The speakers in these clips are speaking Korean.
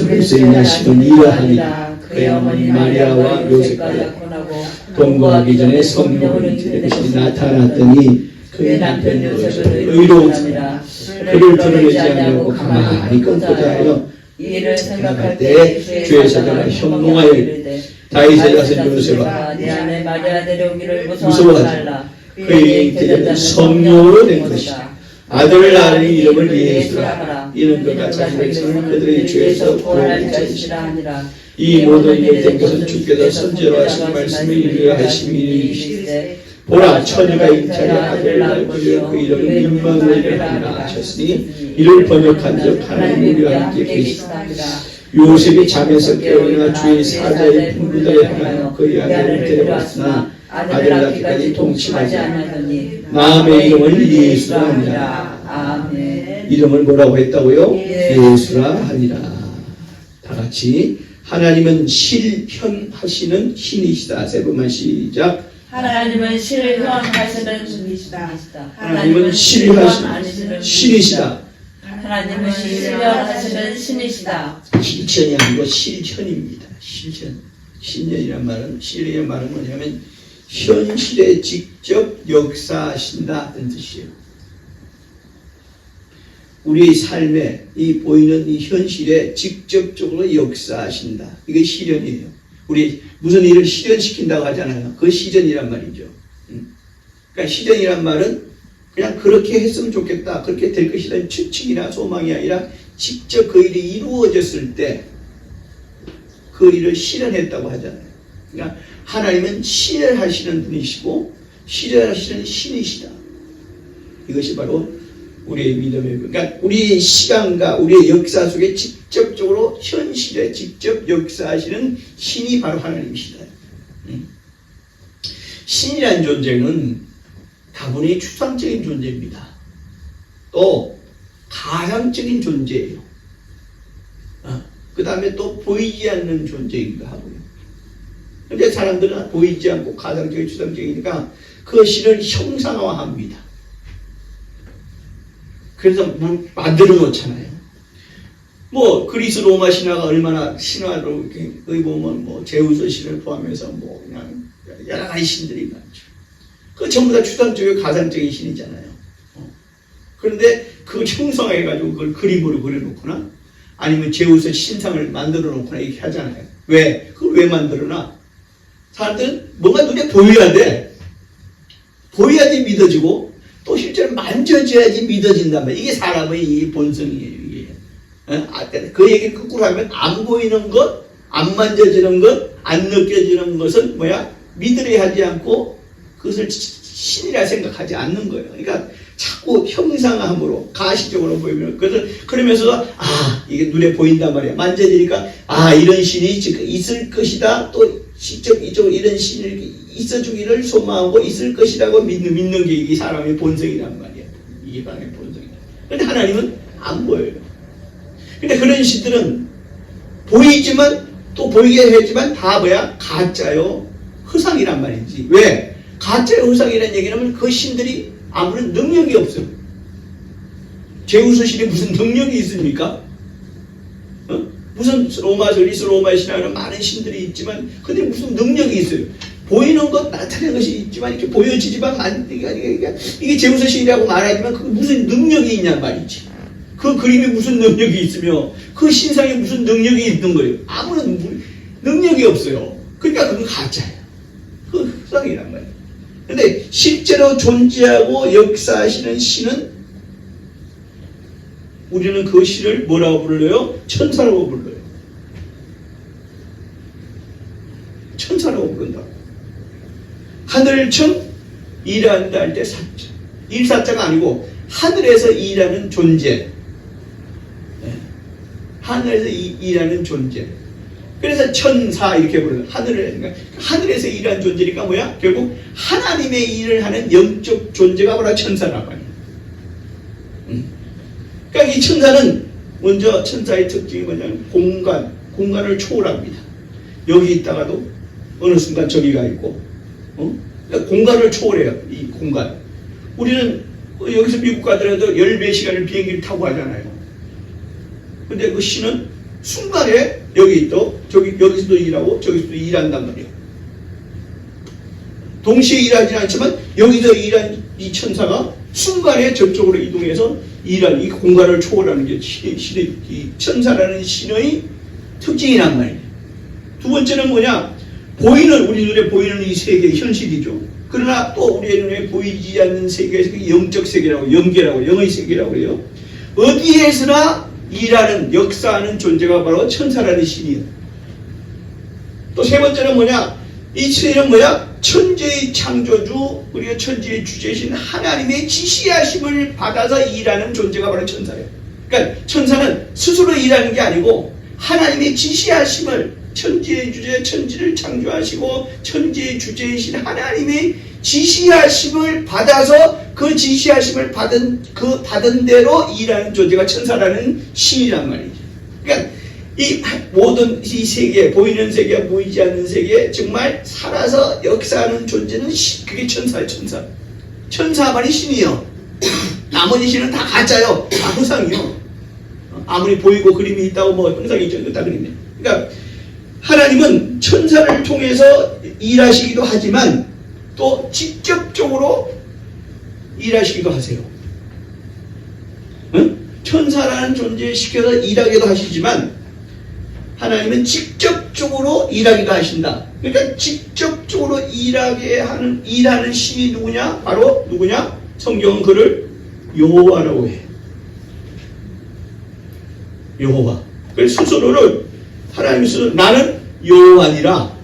그리스도의 나심은 이러하니라. 그의 어머니 마리아와 요셉과 약혼하고 동거하기 전에 성령으로 인치되듯이 나타났더니 그의 남편 요셉은 의로운 사람이라. 그를 드러내지 않으려고 가만히 끊고자 하여 이를 생각할 때 주의 사자가 현몽하여 이르되 다윗의 자손 요셉아 내 아내 마리아 데려오기를 무서워하지 말라. 그의 잉태자는 성령으로 된 것이다. 아들을 낳으니 이름을 예수라 하라. 이는 그가 자기 백성을 그들의 죄에서 구원할 자이시라 하니라. 이 모든 일이 된 것은 주께서 선지로 하신 말씀을 이루려 하심이니 보라 처녀가 잉태하여 아들을 낳으리요 그 이름은 임마누엘이라 하셨으니 이를 번역한즉 하나님이 우리와 함께 계시다. 요셉이 잠에서 깨어나 주의 사자의 분부대에 행하여 그의 아들을 데려왔으나 아들을 낳기까지 동침하지 않았더니 마음의 이름을 예수라 하니라. 아멘. 이름을 뭐라고 했다고요? 예수라 하니라. 다 같이 하나님은 실현하시는 신이시다. 세 번만 시작. 하나님은 실현하시는 신이시다. 하나님은 실현하시는 신이시다. 하나님은 실현하시는 신이시다. 실천이 아니고 실현입니다. 실현. 실현이란 말은 실현이란 말은 뭐냐면 현실에 직접 역사하신다 는 뜻이에요. 우리 삶에 이 보이는 이 현실에 직접적으로 역사하신다. 이게 실현이에요. 우리 무슨 일을 실현시킨다고 하잖아요. 그 실현이란 말이죠. 그러니까 실현이란 말은 그냥 그렇게 했으면 좋겠다, 그렇게 될 것이라는 추측이나 소망이 아니라 직접 그 일이 이루어졌을 때 그 일을 실현했다고 하잖아요. 그러니까 하나님은 실현하시는 분이시고 실현하시는 신이시다. 이것이 바로 우리의 믿음의, 그러니까 우리의 시간과 우리의 역사 속에 직접적으로 현실에 직접 역사하시는 신이 바로 하나님이시다. 신이라는 존재는 다분히 추상적인 존재입니다. 또 가상적인 존재예요. 그 다음에 또 보이지 않는 존재이기도 하고요. 근데 사람들은 보이지 않고 가상적인 추상적이니까 그 신을 형상화합니다. 그래서 만들어 놓잖아요. 뭐 그리스 로마 신화가 얼마나 신화로 여기 보면 뭐 제우스 신을 포함해서 뭐 그냥 여러 가지 신들이 많죠. 그 전부 다 추상적이고 가상적인 신이잖아요. 그런데 그걸 형성해가지고 그걸 그림으로 그려놓거나 아니면 제우스 신상을 만들어 놓거나 이렇게 하잖아요. 왜? 그걸 왜 만들어놔? 사람들은 뭔가 눈에 보여야 돼. 보여야지 믿어지고 또 실제로 만져져야지 믿어진단 말이에요. 이게 사람의 이 본성이에요. 이게. 그 얘기 거꾸로 하면 안 보이는 것, 안 만져지는 것, 안 느껴지는 것은 뭐야? 믿으려 하지 않고 그것을 신이라 생각하지 않는 거예요. 그러니까 자꾸 형상함으로 가시적으로 보이면 그러면서 이게 눈에 보인단 말이야. 만져지니까 이런 신이 지금 있을 것이다. 또 직접 이런 신이 있어주기를 소망하고 있을 것이라고 믿는 게 이게 사람의 본성이란 말이야. 이게 사람의 본성이야. 그런데 하나님은 안 보여요. 근데 그런 신들은 보이지만 또 보이게 했지만 다 뭐야? 가짜요. 허상이란 말이지. 왜? 가짜요 허상이라는 얘기는 그 신들이 아무런 능력이 없어요. 제우스 신이 무슨 능력이 있습니까? 무슨 그리스 로마 신화에는 많은 신들이 있지만 근데 무슨 능력이 있어요. 보이는 것 나타내는 것이 있지만 이렇게 보여지지만 이게 제우스 신이라고 말하지만 그 무슨 능력이 있냔 말이지. 그 그림에 무슨 능력이 있으며 그 신상에 무슨 능력이 있는 거예요. 아무런 능력이 없어요. 그러니까 그건 가짜예요. 그 흑상이란 말이에요. 근데 실제로 존재하고 역사하시는 신은 우리는 그 신을 뭐라고 불러요? 천사라고 불러요. 천사라고 부른다고. 하늘천 일한다 할 때 사자. 일사자가 아니고 하늘에서 일하는 존재. 하늘에서 일하는 존재. 그래서 천사 이렇게 불러요. 하늘에서 일하는 존재니까 뭐야? 결국 하나님의 일을 하는 영적 존재가 바로 천사라고 하는. 그러니까 이 천사는 먼저 천사의 특징이 뭐냐면 공간을 초월합니다. 여기 있다가도 어느 순간 저기 가 있고, 그러니까 공간을 초월해요. 이 공간. 우리는 여기서 미국 가더라도 10배 시간을 비행기를 타고 가잖아요. 근데 그 신은 순간에 여기 또 여기서도 일하고 저기서도 일한단 말이에요. 동시에 일하지 않지만 여기서 일한 이 천사가 순간에 저쪽으로 이동해서 일하는 이 공간을 초월하는 게 이 천사라는 신의 특징이란 말이에요. 두 번째는 뭐냐? 우리 눈에 보이는 이 세계 현실이죠. 그러나 또 우리의 눈에 보이지 않는 세계에서 영적 세계라고, 영계라고, 영의 세계라고 해요. 어디에서나 일하는, 역사하는 존재가 바로 천사라는 신이에요. 또 세 번째는 뭐냐? 이 신은 뭐야? 천재의 창조주, 우리가 천재의 주제이신 하나님의 지시하심을 받아서 일하는 존재가 바로 천사예요. 그러니까 천사는 스스로 일하는 게 아니고 하나님의 지시하심을, 천지의 주제, 천지를 창조하시고 천지의 주제이신 하나님의 지시하심을 받아서 그 지시하심을 받은 대로 일하는 존재가 천사라는 신이란 말이죠. 그러니까 이 모든 이 세계, 보이는 세계, 보이지 않는 세계, 정말 살아서 역사하는 존재는 그게 천사예요, 천사. 천사만이 신이요. 나머지 신은 다 가짜요. 다 허상이요. 아무리 보이고 그림이 있다고 뭐 형상이죠. 이거 다 그림이에요. 그러니까 하나님은 천사를 통해서 일하시기도 하지만 또 직접적으로 일하시기도 하세요. 응? 천사라는 존재에 시켜서 일하기도 하시지만 하나님은 직접적으로 일하기도 하신다. 그러니까 직접적으로 일하는 신이 누구냐? 바로 누구냐? 성경은 그를 여호와라고 해. 여호와. 그래서 스스로를 하나님 스스로 나는 여호와니라.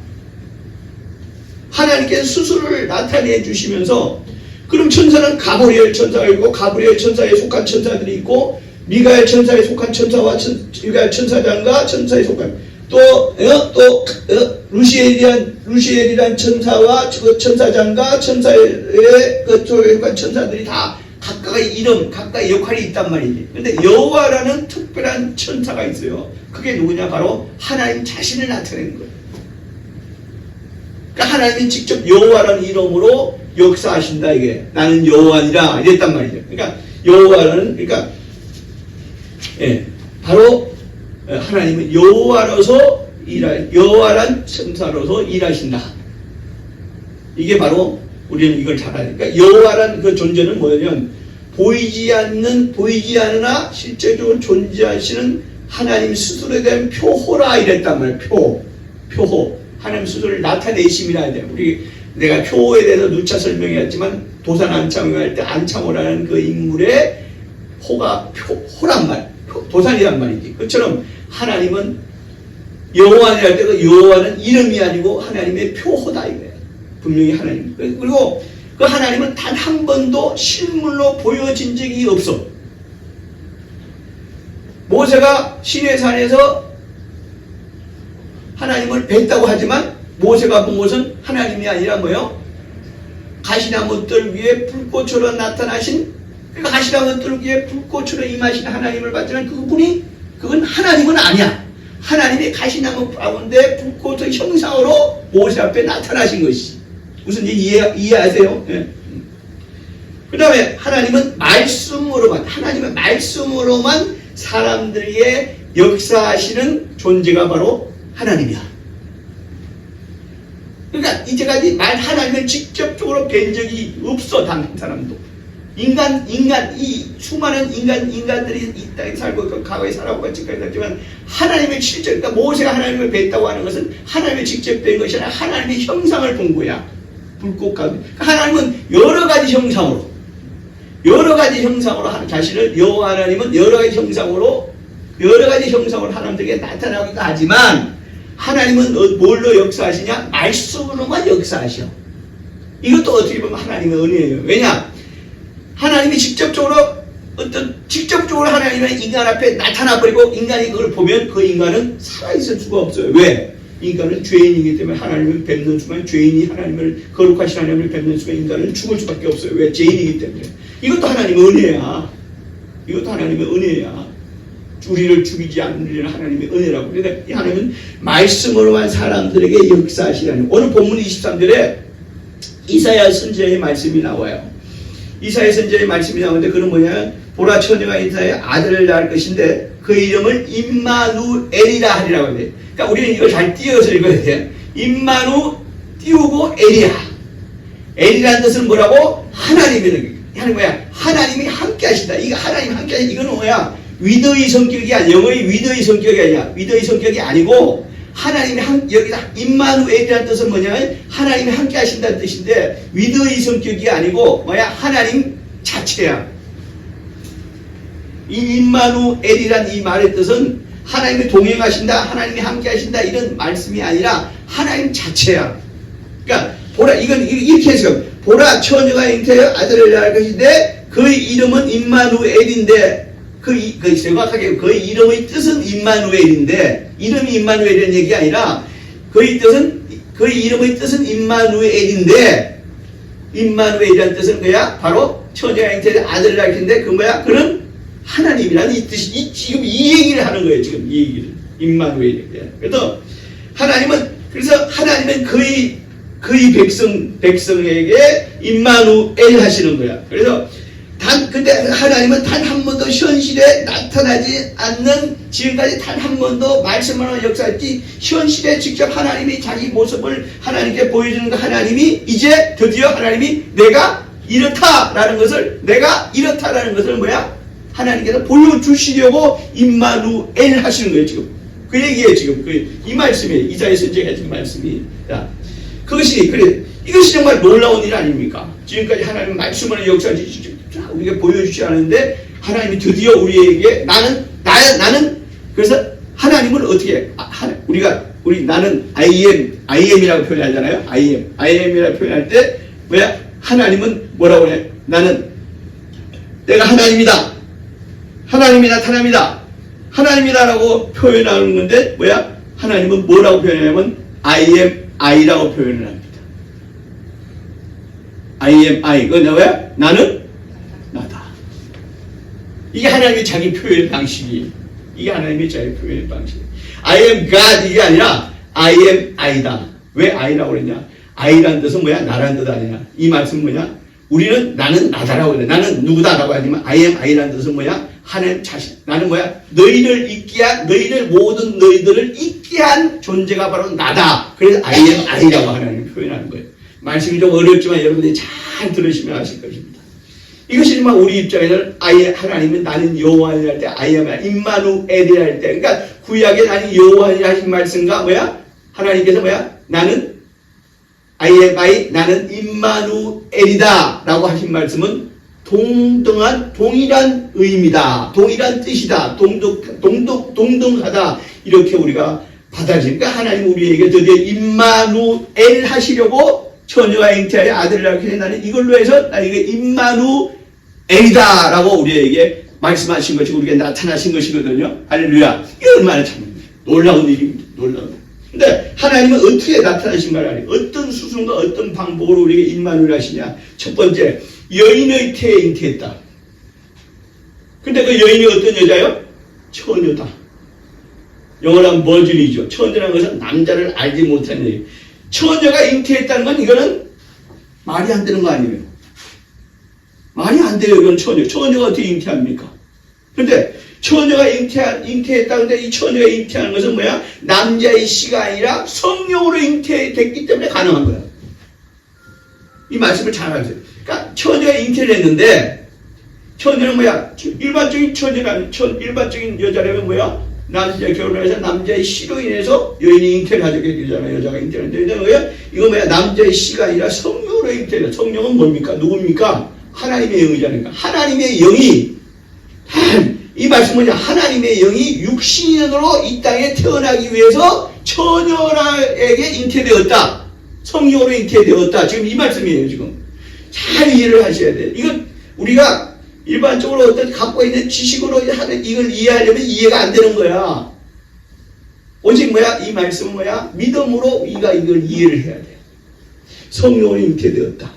하나님께서 스스로를 나타내 주시면서 그럼 천사는 가브리엘 천사가 있고 가브리엘 천사에 속한 천사들이 있고 미가엘 천사에 속한 천사와 미가엘 천사장과 천사에 속한 또 루시엘이란 천사와 그 천사장과 천사의 그쪽에 속한 천사들이 다 각각의 이름, 각각의 역할이 있단 말이지. 근데 여호와라는 특별한 천사가 있어요. 그게 누구냐? 바로 하나님 자신을 나타내는 거예요. 그러니까 하나님이 직접 여호와라는 이름으로 역사하신다 이게. 나는 여호와니라 이랬단 말이죠. 그러니까 여호와라는 바로 하나님은 여호와로서 여호와란 천사로서 일하신다. 이게 바로 우리는 이걸 잘 알아야 돼. 그러니까 여호와란 그 존재는 뭐냐면 보이지 않으나 실제적으로 존재하시는 하나님 스스로에 대한 표호라 이랬단 말이에요. 표호. 하나님 스스로를 나타내심이라 해야 돼요. 내가 표호에 대해서 누차 설명했지만 도산 안창을 할 때 안창호라는 그 인물의 호란 말, 도산이란 말이지. 그처럼 하나님은 여호와니라 할 때 그 여호와는 이름이 아니고 하나님의 표호다 이거예요. 분명히 하나님. 그리고 그 하나님은 단 한 번도 실물로 보여진 적이 없어. 모세가 시내산에서 하나님을 뵀다고 하지만 모세가 본 것은 하나님이 아니라 뭐요? 가시나무 뜰 위에 불꽃으로 나타나신, 그러니까 가시나무 뜰 위에 불꽃으로 임하신 하나님을 봤지만 그건 하나님은 아니야. 하나님이 가시나무 가운데 불꽃의 형상으로 모세 앞에 나타나신 것이. 무슨 이해하세요? 네. 그 다음에 하나님은 하나님의 말씀으로만 사람들에게 역사하시는 존재가 바로 하나님이야. 그러니까 이제까지 하나님을 직접적으로 뵌 적이 없어, 단 한 사람도. 이 수많은 인간들이 이 땅에 살고, 과거에 살아오고, 지금까지 살지만, 하나님을 그러니까 모세가 하나님을 뵀다고 하는 것은 하나님을 직접 뵌 것이 아니라 하나님의 형상을 본 거야. 불꽃 가운데. 하나님은 여러 가지 형상으로 자신을, 여호와 하나님은 여러 가지 형상으로 하나님들에게 나타나기도 하지만, 하나님은 뭘로 역사하시냐? 말씀으로만 역사하셔. 이것도 어떻게 보면 하나님의 은혜예요. 왜냐? 하나님이 직접적으로 하나님의 인간 앞에 나타나버리고 인간이 그걸 보면 그 인간은 살아있을 수가 없어요. 왜? 인간은 죄인이기 때문에 하나님을 뵙는 순간 거룩하신 하나님을 뵙는 순간 인간은 죽을 수밖에 없어요. 왜? 죄인이기 때문에. 이것도 하나님의 은혜야. 우리를 죽이지 않는 하나님의 은혜라고. 그런데 이 하나님은 말씀으로만 사람들에게 역사하시라는. 오늘 본문 23절에 이사야 선지자의 말씀이 나와요. 이사야 선지자의 말씀이 나오는데 그는 뭐냐? 보라 처녀가 이사야 아들을 낳을 것인데 그 이름을 임마누엘이라 하리라고 해요. 그러니까 우리는 이걸 잘 띄어서 읽어야 돼. 임마누 띄우고 엘이야. 엘이라는 뜻은 뭐라고? 하나님이라는 하는 거야. 하나님이 함께 하신다. 이거 하나님 함께 하신다. 이거는 뭐야? 위더의 성격이 아니야. 영어의 위더의 성격이 아니야. 위더의 성격이 아니고 하나님이 여기다 임마누엘이라는 뜻은 뭐냐면 하나님이 함께 하신다는 뜻인데 위더의 성격이 아니고 뭐야? 하나님 자체야. 이 임마누엘이란 이 말의 뜻은 하나님이 동행하신다, 하나님이 함께 하신다 이런 말씀이 아니라 하나님 자체야. 그러니까 보라, 이건 이렇게 해서 보라 처녀가 잉태하여 아들을 낳을 것인데 그의 이름은 임마누엘인데 정확하게 그의 이름의 뜻은 임마누엘인데 이름이 임마누엘이라는 얘기가 아니라 그의 이름의 뜻은 임마누엘인데 임마누엘이라는 뜻은 뭐야? 바로 처녀가 잉태하여 아들을 낳을 것인데 그 뭐야? 그는 하나님이라는 이 뜻이 지금 이 얘기를 하는 거예요. 지금 이 얘기를 임마누엘이에요. 그래서 하나님은 그의 백성에게 임마누엘 하시는 거야. 그래서 근데 하나님은 단 한 번도 현실에 나타나지 않는 지금까지 단 한 번도 말씀하는 역사였지 현실에 직접 하나님이 자기 모습을 하나님께 보여주는 하나님이 이제 드디어 하나님이 내가 이렇다라는 것을 뭐야? 하나님께서 보여주시려고 임마누엘 하시는 거예요. 지금 그 얘기예요. 지금 이 말씀이에요. 이사야 선지자가 지금 말씀이. 이것이 정말 놀라운 일 아닙니까? 지금까지 하나님 말씀을 역사하시 우리가 보여주지 않았는데 하나님이 드디어 우리에게 나는 그래서 하나님을 어떻게 나는 I am이라고 표현하잖아요. I am이라고 표현할 때 뭐야? 하나님은 뭐라고 해? 내가 하나님이다. 하나님이 나타납니다. 하나님이다라고 표현하는 건데 뭐야? 하나님은 뭐라고 표현하냐면 I am I라고 표현을 합니다. I am I. 그건 뭐야? 나는 나다. 이게 하나님의 자기 표현 방식이에요. 이게 하나님의 자기 표현 방식이에요. I am God 이게 아니라 I am I다. 왜 I라고 그랬냐? I라는 뜻은 뭐야? 나라는 뜻 아니냐? 이 말씀은 뭐냐? 우리는 나는 나다라고 그래. 나는 누구다라고 하지만 I am I라는 뜻은 뭐야? 하나님 자신. 나는 뭐야? 모든 너희들을 있게 한 존재가 바로 나다. 그래서 I am I라고 하나님이 표현하는 거예요. 말씀이 좀 어렵지만 여러분들이 잘 들으시면 아실 것입니다. 이것이 정말 우리 입장에서는 하나님은 나는 여호와니 할 때 I am 임마누엘이 할 때 그러니까 구약에 나는 여호와니 하신 말씀과 뭐야? 하나님께서 뭐야? 나는 I am I 나는 임마누엘이다 라고 하신 말씀은 동일한 의미다. 동일한 뜻이다. 동등하다. 이렇게 우리가 받아들이니까 하나님 우리에게 드디어 임마누엘 하시려고 처녀가 잉태하여 아들을 낳게 나는 이걸로 해서 나에게 임마누엘이다 라고 우리에게 말씀하신 것이 우리에게 나타나신 것이거든요. 할렐루야. 이게 얼마나 참 놀라운 일입니다. 놀라운. 근데 하나님은 어떻게 나타나신 말 아니에요? 어떤 수순과 어떤 방법으로 우리에게 임마누엘 하시냐? 첫 번째, 여인의 태에 잉태했다. 근데 그 여인이 어떤 여자요? 처녀다. 영어로는 버진이죠. 처녀라는 것은 남자를 알지 못하는 여인. 처녀가 잉태했다는 건 이거는 말이 안 되는 거 아니에요? 말이 안 돼요. 이건 처녀가 어떻게 잉태합니까? 근데 처녀가 잉태했다. 근데 이 처녀가 잉태하는 것은 뭐야? 남자의 씨가 아니라 성령으로 잉태됐기 때문에 가능한 거야. 이 말씀을 잘 하세요. 그러니까 처녀가 잉태를 했는데 처녀는 뭐야? 일반적인 일반적인 여자라면 뭐야? 남자 결혼해서 남자의 씨로 인해서 여인이 잉태를 하게 되잖아요. 여자가 잉태를 하는데 뭐야? 이거 뭐야? 남자의 씨가 아니라 성령으로 잉태를. 성령은 뭡니까? 누굽니까? 하나님의 영이잖아요. 하나님의 영이 이 말씀은 하나님의 영이 육신으로 이 땅에 태어나기 위해서 처녀에게 잉태되었다. 성령으로 잉태되었다. 지금 이 말씀이에요. 지금 잘 이해를 하셔야 돼요. 이건 우리가 일반적으로 어떤 갖고 있는 지식으로 하는 이걸 이해하려면 이해가 안 되는 거야. 오직 뭐야? 이 말씀은 뭐야? 믿음으로 우리가 이걸 이해를 해야 돼요. 성령으로 잉태되었다.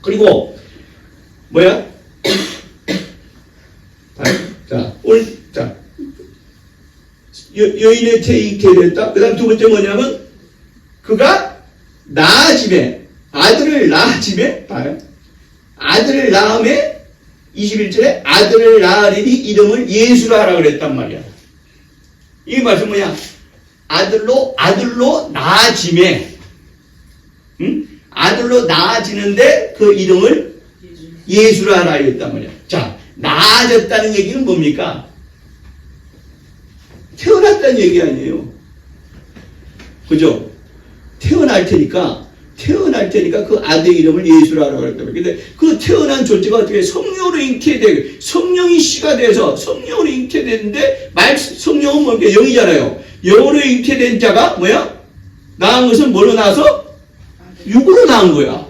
그리고 뭐야? 여인의 태에 잉태되었다. 그 다음 두 번째 뭐냐면 그가 아들을 낳음에 21절에 아들을 낳으리니 이름을 예수라 하라 그랬단 말이야. 이 말씀 뭐냐? 아들로 낳아짐에, 아들로 낳아지는데 그 이름을 예수라 하라 그랬단 말이야. 자, 낳아졌다는 얘기는 뭡니까? 태어났다는 얘기 아니에요. 그죠? 태어날 테니까 그 아들 이름을 예수라 하라고 그랬단 말이에요. 근데 그 태어난 존재가 어떻게 성령으로 잉태되고, 성령이 씨가 돼서 성령으로 잉태되는데, 성령은 뭐게? 영이잖아요. 영으로 잉태된 자가 뭐야? 낳은 것은 뭘로 낳아서? 육으로 낳은 거야.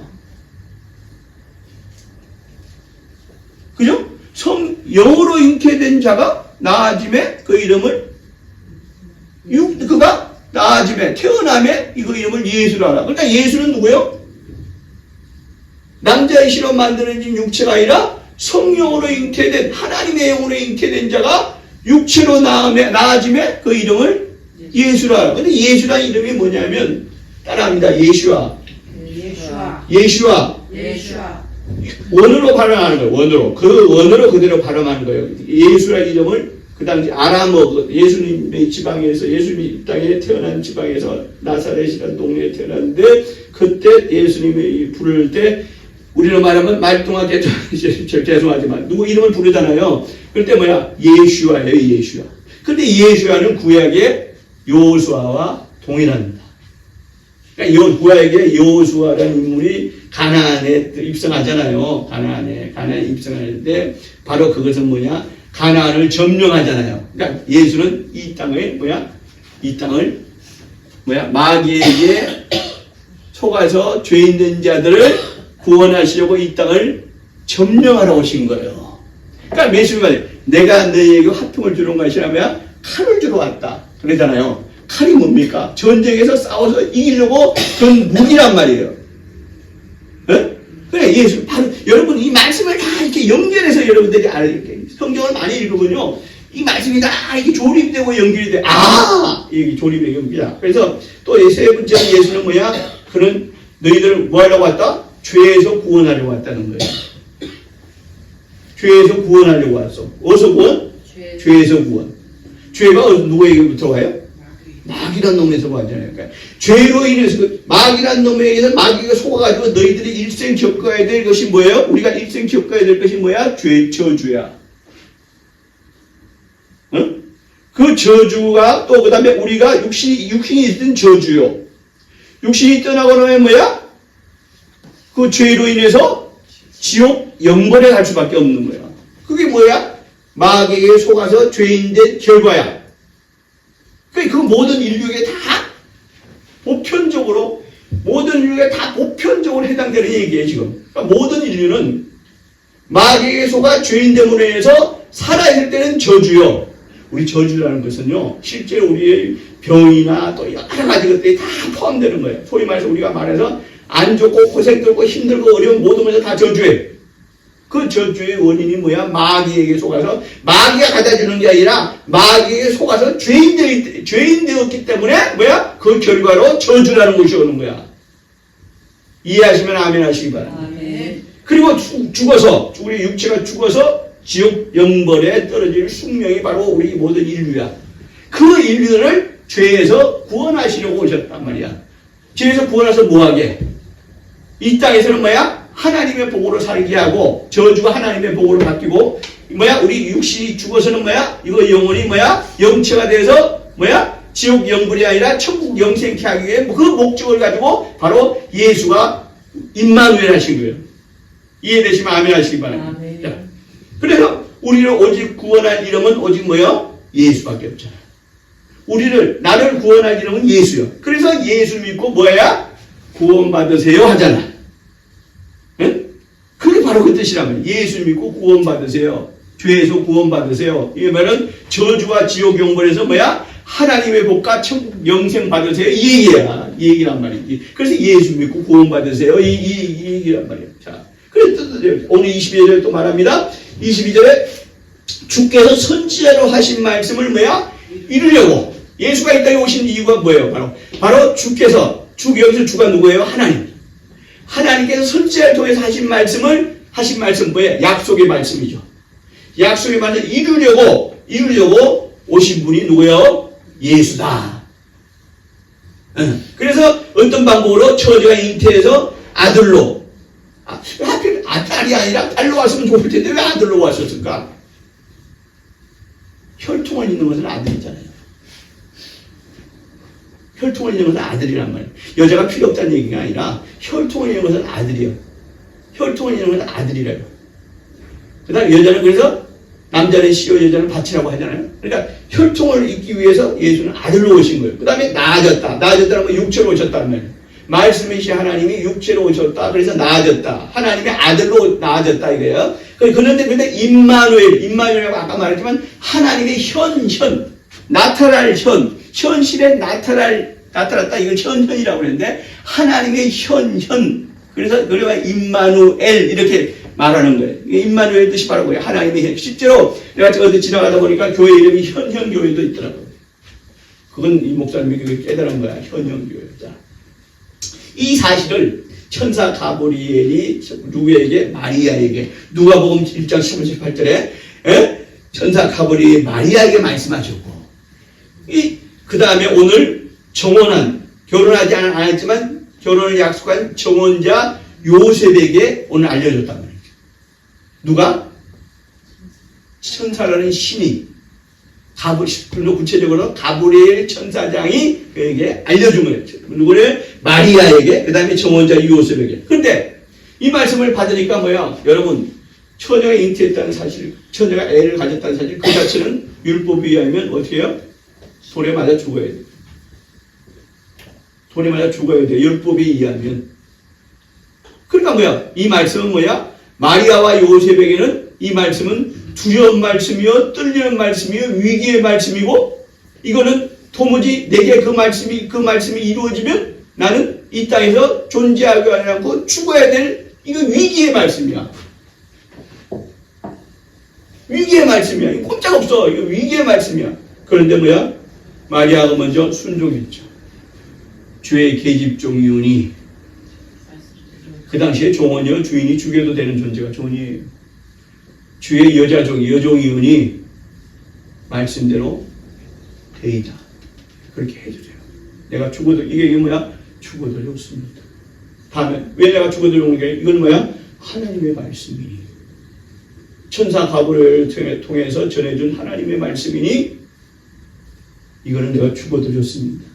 그죠? 영으로 잉태된 자가 낳아짐에 그 이름을 그가 낳아짐에 태어남에 이거 이름을 예수라 하라. 그러니까 예수는 누구요? 남자의 씨로 만드는 육체가 아니라 성령으로 잉태된 하나님의 영으로 잉태된 자가 육체로 낳아짐에 그 이름을 예수라 하라. 근데 예수라는 이름이 뭐냐면 따라합니다. 예수와 원어로 발음하는 거예요. 원어로. 그 원어로 그대로 발음하는 거예요. 예수라는 이름을 그 당시 아람어, 예수님의 지방에서, 예수님이 이 땅에 태어난 지방에서 나사렛이라는 동네에 태어났는데, 그때 예수님이 부를 때, 우리로 말하면 말뚱하게, 죄송하지만, 누구 이름을 부르잖아요. 그때 뭐야? 예수아예요, 예수아. 근데 예수아는 구약의 여호수아와 동일합니다. 그러니까 구약의 여호수아라는 인물이 가나안에 입성하잖아요. 가나안에 입성하는데, 바로 그것은 뭐냐? 가나안을 점령하잖아요. 그러니까 예수는 이 땅을 마귀에게 속아서 죄인된 자들을 구원하시려고 이 땅을 점령하러 오신 거예요. 그러니까 예수님 말이에요. 내가 너희에게 화평을 주는 것이 아니라 칼을 주러 왔다. 그러잖아요. 칼이 뭡니까? 전쟁에서 싸워서 이기려고 그런 무기란 말이에요. 그래, 예수, 바로, 여러분, 이 말씀을 다 이렇게 연결해서 여러분들이 알게, 성경을 많이 읽으면요, 이 말씀이 다 이렇게 조립되고 연결이 돼. 이게 조립의 연결이야. 그래서 또 세 번째 예수는 뭐야? 그는 너희들을 뭐 하려고 왔다? 죄에서 구원하려고 왔다는 거예요. 죄에서 구원하려고 왔어. 어디서 구원? 죄에서 구원. 죄가 누구에게부터 와요? 마귀란 놈에서 왔잖아요. 그러니까 죄로 인해서 마귀란 놈에 의해서 마귀가 속아가지고 너희들이 일생 겪어야 될 것이 뭐예요? 우리가 일생 겪어야 될 것이 뭐야? 저주야. 응? 그 저주가 또 그 다음에 우리가 육신이 있던 저주요. 육신이 떠나고 나면 뭐야? 그 죄로 인해서 지옥 영벌에 갈 수밖에 없는 거야. 그게 뭐야? 마귀에게 속아서 죄인된 결과야. 그 모든 인류에게 다 보편적으로 해당되는 얘기예요, 지금. 그러니까 모든 인류는 마귀에게 속아 죄인됨으로 인해서 살아있을 때는 저주요. 우리 저주라는 것은요, 실제 우리의 병이나 또 여러 가지 것들이 다 포함되는 거예요. 소위 말해서 우리가 말해서 안 좋고 고생들고 힘들고 어려운 모든 것을 다 저주해. 그 저주의 원인이 뭐야? 마귀에게 속아서, 마귀가 가져주는 게 아니라 마귀에게 속아서 죄인 되었기 때문에 뭐야? 그 결과로 저주라는 것이 오는 거야. 이해하시면 아멘 하시기 바랍니다. 아멘. 그리고 죽어서, 우리 육체가 죽어서 지옥 영벌에 떨어질 숙명이 바로 우리 모든 인류야. 그 인류를 죄에서 구원하시려고 오셨단 말이야. 죄에서 구원해서 뭐하게? 이 땅에서는 뭐야? 하나님의 복으로 살게 하고, 저주가 하나님의 복으로 바뀌고, 뭐야? 우리 육신이 죽어서는 뭐야? 이거 영혼이 뭐야? 영체가 돼서 뭐야? 지옥 영불이 아니라 천국 영생케 하기 위해 그 목적을 가지고 바로 예수가 임마누엘 하신 거예요. 이해되시면 아멘 하시기 바랍니다. 자, 그래서 우리를 오직 구원할 이름은 오직 뭐야? 예수밖에 없잖아. 나를 구원할 이름은 예수요. 그래서 예수 믿고 뭐야? 구원받으세요 하잖아. 그게 바로 그 뜻이라면 예수 믿고 구원받으세요. 죄에서 구원받으세요. 이게 말은 저주와 지옥 영벌에서 뭐야? 하나님의 복과 천국 영생 받으세요. 이 얘기야. 이 얘기란 말이지. 그래서 예수 믿고 구원받으세요. 이 얘기란 말이에요. 자, 그래서 오늘 22절에 또 말합니다. 22절에 주께서 선지자로 하신 말씀을 뭐야? 이루려고. 예수가 이 땅에 오신 이유가 뭐예요? 바로 주께서, 여기서 주가 누구예요? 하나님. 하나님께서 선지자를 통해서 하신 말씀을 하신 말씀 뭐예요? 약속의 말씀이죠. 약속의 말씀을 이루려고 오신 분이 누구예요? 예수다. 그래서 어떤 방법으로 처제가 잉태해서 아들로, 하필 딸이 아니라 딸로 왔으면 좋을 텐데 왜 아들로 왔었을까? 혈통을 있는 것은 아들이잖아요. 혈통을 있는 것은 아들이란 말이에요. 여자가 필요 없다는 얘기가 아니라 혈통을 있는 것은 아들이에요. 혈통을 있는 것은 아들이래요. 그 다음에 여자는 그래서 남자는 씨요 여자는 밭이라고 하잖아요. 그러니까 혈통을 잇기 위해서 예수는 아들로 오신 거예요. 그 다음에 나아졌다는 건 육체로 오셨다는 말이에요. 말씀이신 하나님이 육체로 오셨다. 그래서 나아졌다. 하나님의 아들로 나아졌다 이거예요. 그런데 임마누엘이라고 아까 말했지만 하나님의 나타날 현실에 나타났다. 이걸 현이라고 그랬는데 하나님의 현. 그래서 임마누엘 이렇게 말하는 거예요. 임마누엘 뜻이 바로 뭐예요? 하나님의 현. 실제로 내가 어디 지나가다 보니까 교회 이름이 현현교회도 있더라고요. 그건 이 목사님이 깨달은 거야. 현현교회. 자, 이 사실을 천사 가브리엘이 누구에게? 마리아에게. 누가복음 1장 38절에 천사 가브리엘이 마리아에게 말씀하셨고, 그 다음에 오늘 결혼하지 않았지만 결혼을 약속한 정혼자 요셉에게 오늘 알려줬단 말이죠. 누가? 천사라는 신이, 구체적으로 가브리엘 천사장이 그에게 알려준 거예요. 누구를? 마리아에게, 그 다음에 정혼자 요셉에게. 그런데 이 말씀을 받으니까 뭐야? 여러분, 처녀가 잉태했다는 사실, 처녀가 애를 가졌다는 사실, 그 자체는 율법에 의하면 어떻게 해요? 돌에 맞아 죽어야 돼요. 돌에 맞아 죽어야 돼요. 율법에 의하면. 그러니까 뭐야? 이 말씀은 뭐야? 마리아와 요셉에게는 이 말씀은 두려운 말씀이요, 떨리는 말씀이요, 위기의 말씀이고, 이거는 도무지 내게 그 말씀이 이루어지면 나는 이 땅에서 존재하지 않고 죽어야 될, 이거 위기의 말씀이야. 위기의 말씀이야. 이거 꼼짝없어. 이거 위기의 말씀이야. 그런데 뭐야? 마리아가 먼저 순종했죠. 주의 계집종이오니, 그 당시에 종원이요, 주인이 죽여도 되는 존재가 종이에요. 주의 여종이오니 말씀대로 되이다. 그렇게 해주세요. 내가 죽어도, 이게 뭐야? 죽어도 좋습니다. 다음에 왜 내가 죽어도 좋은 게, 이건 뭐야? 하나님의 말씀이니, 천사 가브리엘을 통해서 전해준 하나님의 말씀이니 이거는 내가 죽어도 좋습니다.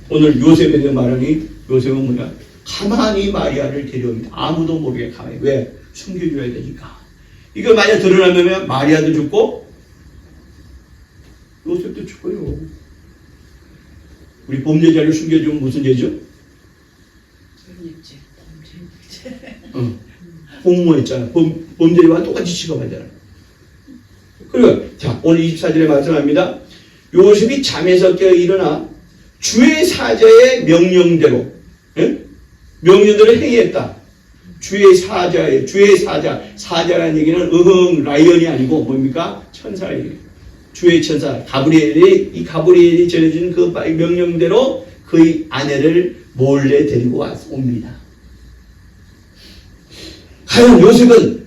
오늘 요셉에 대해 말하니 요셉은 뭐야? 가만히 마리아를 데려옵니다. 아무도 모르게 가만히. 왜? 숨겨줘야 되니까. 이거 만약 드러나면 마리아도 죽고 요셉도 죽어요. 우리 범죄자를 숨겨주면 무슨 죄죠? 공모했잖아. 범죄와 똑같이 취급하잖아. 그리고 자, 오늘 24절에 말씀합니다. 요셉이 잠에서 깨어 일어나 주의 사자의 명령대로 행했다. 주의 사자라는 얘기는 라이언이 아니고 뭡니까? 천사예요. 주의 천사 가브리엘이 전해준 그 명령대로 그의 아내를 몰래 데리고 옵니다. 과연 요셉은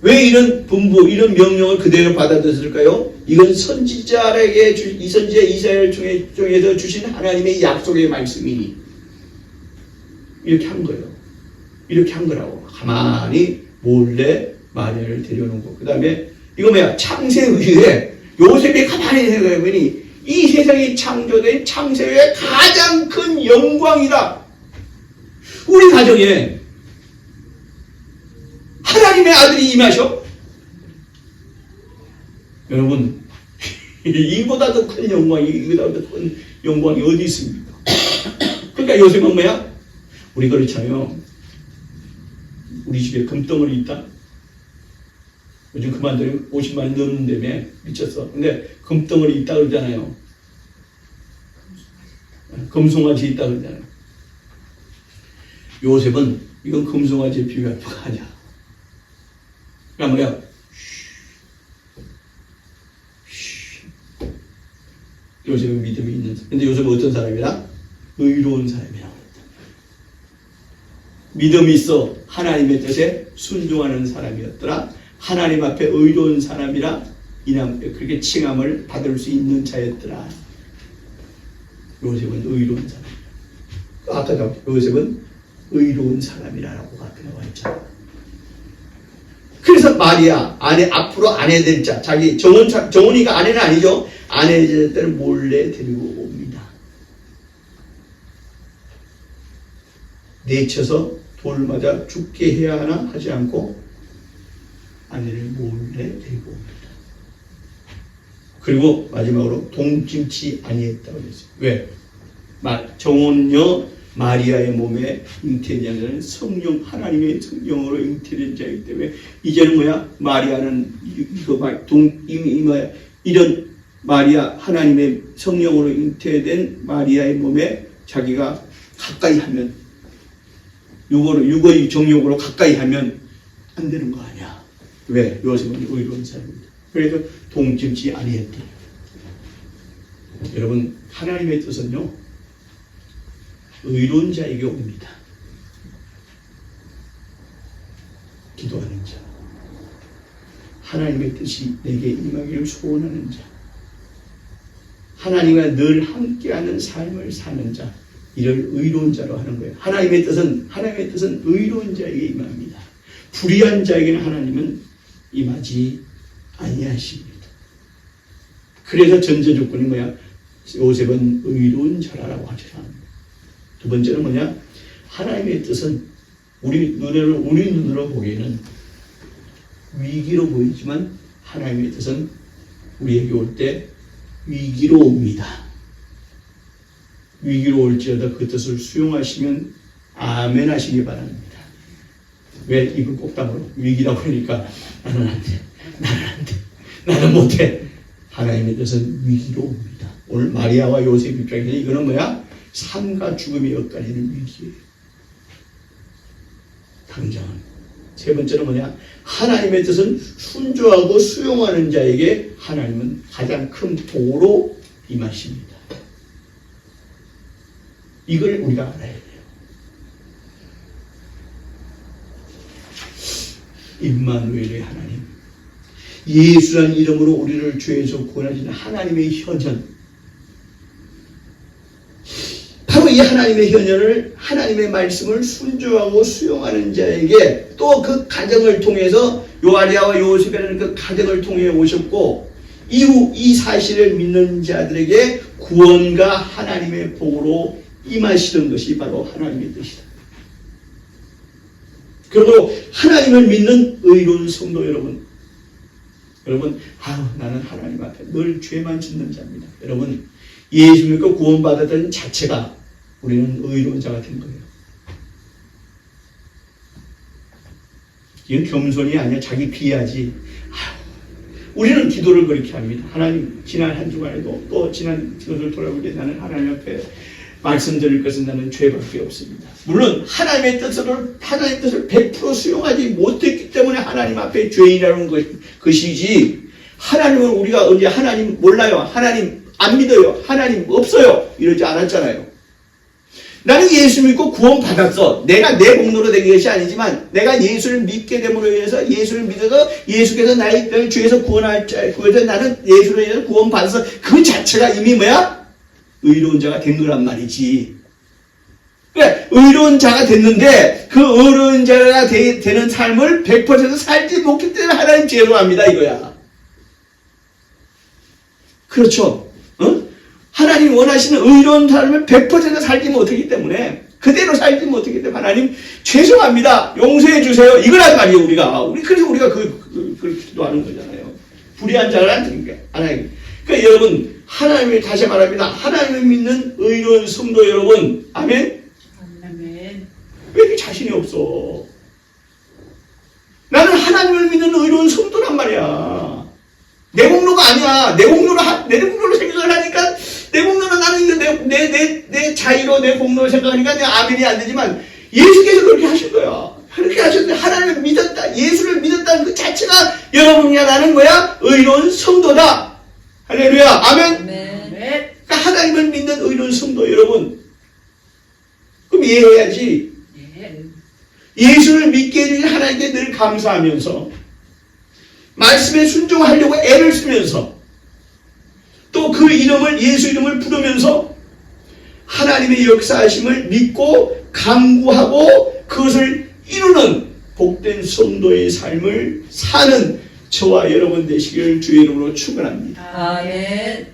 왜 이런 이런 명령을 그대로 받아들였을까요? 이건 선지자 이사야를 통해서 주신 하나님의 약속의 말씀이니 이렇게 한 거예요. 이렇게 한 거라고. 가만히 몰래 마리아를 데려오는 거. 그 다음에 이거 뭐야? 창세의에 요셉이 가만히 생각해보니 이 세상이 창조된 창세의 가장 큰 영광이다. 우리 가정에 하나님의 아들이 임하셔. 여러분, 이보다 더 큰 이보다 더 큰 영광이 어디 있습니까? 그러니까 요셉은 뭐야? 우리 그렇잖아요. 우리 집에 금덩어리 있다. 요즘 그만두면 50만 원 넘는다며 미쳤어. 근데 금덩어리 있다 그러잖아요. 금송아지 있다 그러잖아요. 요셉은 이건 금송아지에 비교할 바가 아니야. 그러니까 뭐야? 요셉은 믿음이 있는 사람. 근데 요셉은 어떤 사람이라? 의로운 사람이라고 그랬다. 믿음이 있어 하나님의 뜻에 순종하는 사람이었더라. 하나님 앞에 의로운 사람이라 그렇게 칭함을 받을 수 있는 자였더라. 요셉은 의로운 사람. 아까 요셉은 의로운 사람이라고 나와 있잖아. 그래서 마리아 앞으로 아내 될 자, 자기 정원이가 아내는 아니죠. 아내 될 때를 몰래 데리고 옵니다. 내쳐서 돌 맞아 죽게 해야 하나 하지 않고 아내를 몰래 데리고 옵니다. 그리고 마지막으로 동침치 아니했다고 했어요. 왜? 정혼녀 마리아의 몸에 잉태된 자는 성령, 하나님의 성령으로 잉태된 자이기 때문에 이제는 뭐야? 마리아는 이런 마리아, 하나님의 성령으로 잉태된 마리아의 몸에 자기가 가까이 하면 육의 정욕으로 가까이 하면 안 되는 거 아니야. 왜? 요셉은 의로운 사람입니다. 그래서 동침치 아니했대. 여러분, 하나님의 뜻은요, 의로운 자에게 옵니다. 기도하는 자, 하나님의 뜻이 내게 임하기를 소원하는 자, 하나님과 늘 함께하는 삶을 사는 자, 이를 의로운 자로 하는 거예요. 하나님의 뜻은 의로운 자에게 임합니다. 불의한 자에게는 하나님은 임하지 아니하십니다. 그래서 전제 조건이 뭐야? 요셉은 의로운 자라고 하시라. 두 번째는 뭐냐? 하나님의 뜻은 우리 눈으로 보기에는 위기로 보이지만 하나님의 뜻은 우리에게 올 때 위기로 옵니다. 위기로 올지어다 그 뜻을 수용하시면 아멘 하시기 바랍니다. 왜 입을 꼭 다물어? 위기라고 하니까 나는 안 돼. 나는 못해. 하나님의 뜻은 위기로 옵니다. 오늘 마리아와 요셉 입장에서 이거는 뭐야? 삶과 죽음이 엇갈리는 위기예요. 당장은. 세 번째는 뭐냐? 하나님의 뜻은 순종하고 수용하는 자에게 하나님은 가장 큰 보로 임하십니다. 이걸 우리가 알아야 돼요. 임마누엘의 하나님, 예수라는 이름으로 우리를 죄에서 구원하시는 하나님의 현현, 바로 이 하나님의 현현을, 하나님의 말씀을 순종하고 수용하는 자에게 또 그 가정을 통해서 요아리아와 요셉이라는 그 가정을 통해 오셨고, 이후 이 사실을 믿는 자들에게 구원과 하나님의 복으로 임하시던 것이 바로 하나님의 뜻이다. 그리고 하나님을 믿는 의로운 성도 여러분, 나는 하나님 앞에 늘 죄만 짓는 자입니다. 여러분, 예수 믿고 구원받았던 자체가 우리는 의로운 자가 된 거예요. 이건 겸손이 아니야. 자기 비하지. 우리는 기도를 그렇게 합니다. 하나님, 지난 한 주간에도 또 지난 것을 돌아볼 때 나는 하나님 앞에 말씀드릴 것은 나는 죄밖에 없습니다. 물론 하나님의 뜻을 100% 수용하지 못했기 때문에 하나님 앞에 죄인이라는 것이지, 하나님은 우리가 언제 하나님 몰라요, 하나님 안 믿어요, 하나님 없어요 이러지 않았잖아요. 나는 예수 믿고 구원 받았어. 내가 내 공로로 된 것이 아니지만 내가 예수를 믿게 됨으로 인해서, 예수를 믿어서 예수께서 나의 죄에서 구원해서 나는 예수로 인해서 구원 받아서 그 자체가 이미 뭐야? 의로운 자가 된 거란 말이지. 그래, 의로운 자가 됐는데 그 의로운 자가 되는 삶을 100% 살지 못했기 때문에 하나님 죄송합니다 이거야. 그렇죠? 하나님 원하시는 의로운 삶을 100% 살지 못하기 때문에, 그대로 살지 못하기 때문에 하나님 죄송합니다, 용서해 주세요 이거란 말이에요. 그래서 우리가 그렇게 기도하는 거잖아요. 불의한 자를 안 드린 게 하나님. 그러니까 여러분, 하나님을 다시 말합니다. 하나님을 믿는 의로운 성도 여러분, 아멘? 아멘. 왜 이렇게 자신이 없어? 나는 하나님을 믿는 의로운 성도란 말이야. 내 공로가 아니야. 내 공로로 생각을 하니까, 내 공로는 나는 내 자의로 내 공로를 생각하니까 내 아멘이 안 되지만, 예수께서 그렇게 하신 거야. 그렇게 하셨는데, 하나님을 믿었다, 예수를 믿었다는 그 자체가 여러분이야 나는 거야? 의로운 성도다. 할렐루야. 아멘. 그러니까 하나님을 믿는 의로운 성도 여러분, 그럼 이해해야지. 예수를 믿게 해주신 하나님께 늘 감사하면서 말씀에 순종하려고 애를 쓰면서 또 그 이름을 예수 이름을 부르면서 하나님의 역사하심을 믿고 간구하고 그것을 이루는 복된 성도의 삶을 사는 저와 여러분 되시기를 주의 이름으로 축원합니다. 아멘.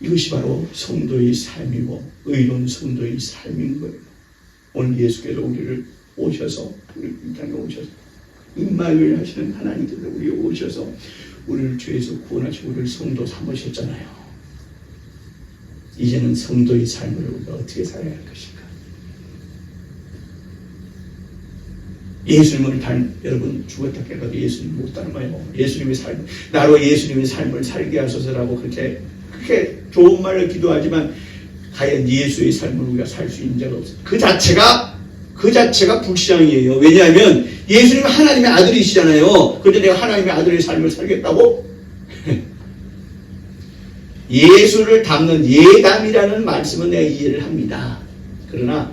이것이 바로 성도의 삶이고 의로운 성도의 삶인 거예요. 오늘 예수께서 우리를 오셔서 우리 이 땅에 오셔서 임마누엘 하시는 하나님께서 우리 오셔서 우리를 죄에서 구원하시고 우리를 성도 삼으셨잖아요. 이제는 성도의 삶을 우리가 어떻게 살아야 할 것인가? 예수님을 여러분 죽었다 깨어나도 예수님 못 닮아요. 예수님의 삶, 나로 예수님의 삶을 살게 하소서라고 그렇게 좋은 말을 기도하지만 과연 예수의 삶을 우리가 살 수 있는 자가 없어요. 그 자체가 불신앙이에요. 왜냐하면 예수님은 하나님의 아들이시잖아요. 그런데 내가 하나님의 아들의 삶을 살겠다고? 예수를 닮는 예담이라는 말씀은 내가 이해를 합니다. 그러나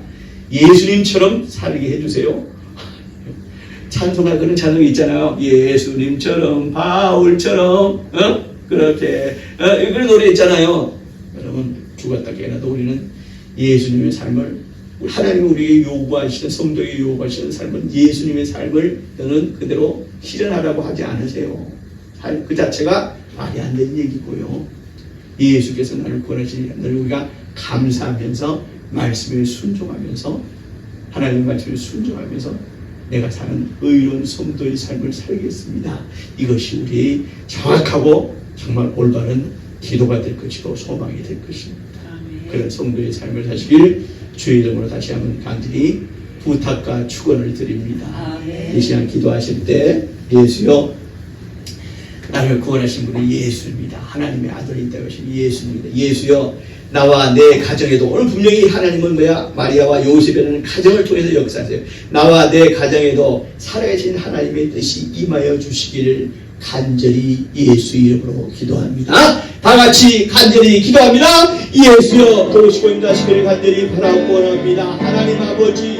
예수님처럼 살게 해주세요. 찬송가 그런 찬송이 있잖아요. 예수님처럼 바울처럼 그렇게 그런 노래 있잖아요. 여러분 죽었다 깨어나도 우리는 예수님의 삶을 하나님이 우리에게 요구하시는 성도에게 요구하시는 삶은 예수님의 삶을 너는 그대로 실현하라고 하지 않으세요. 그 자체가 말이 안 되는 얘기고요. 예수께서 나를 구원하시니 늘 우리가 감사하면서 말씀에 순종하면서 하나님의 말씀에 순종하면서 내가 사는 의로운 성도의 삶을 살겠습니다. 이것이 우리의 정확하고 정말 올바른 기도가 될 것이고 소망이 될 것입니다. 그런 성도의 삶을 사시길 주의 이름으로 다시 한번 간절히 부탁과 축원을 드립니다. 이 시간 기도하실 때 예수여 나를 구원하신 분이 예수입니다. 하나님의 아들이 되신 예수입니다. 예수여 나와 내 가정에도 오늘 분명히 하나님은 마리아와 요셉이라는 가정을 통해서 역사하세요. 나와 내 가정에도 살아계신 하나님의 뜻이 임하여 주시기를 간절히 예수 이름으로 기도합니다. 다 같이 간절히 기도합니다. 예수여 도우시고 인도하시기를 간절히 바라고 원합니다. 하나님 아버지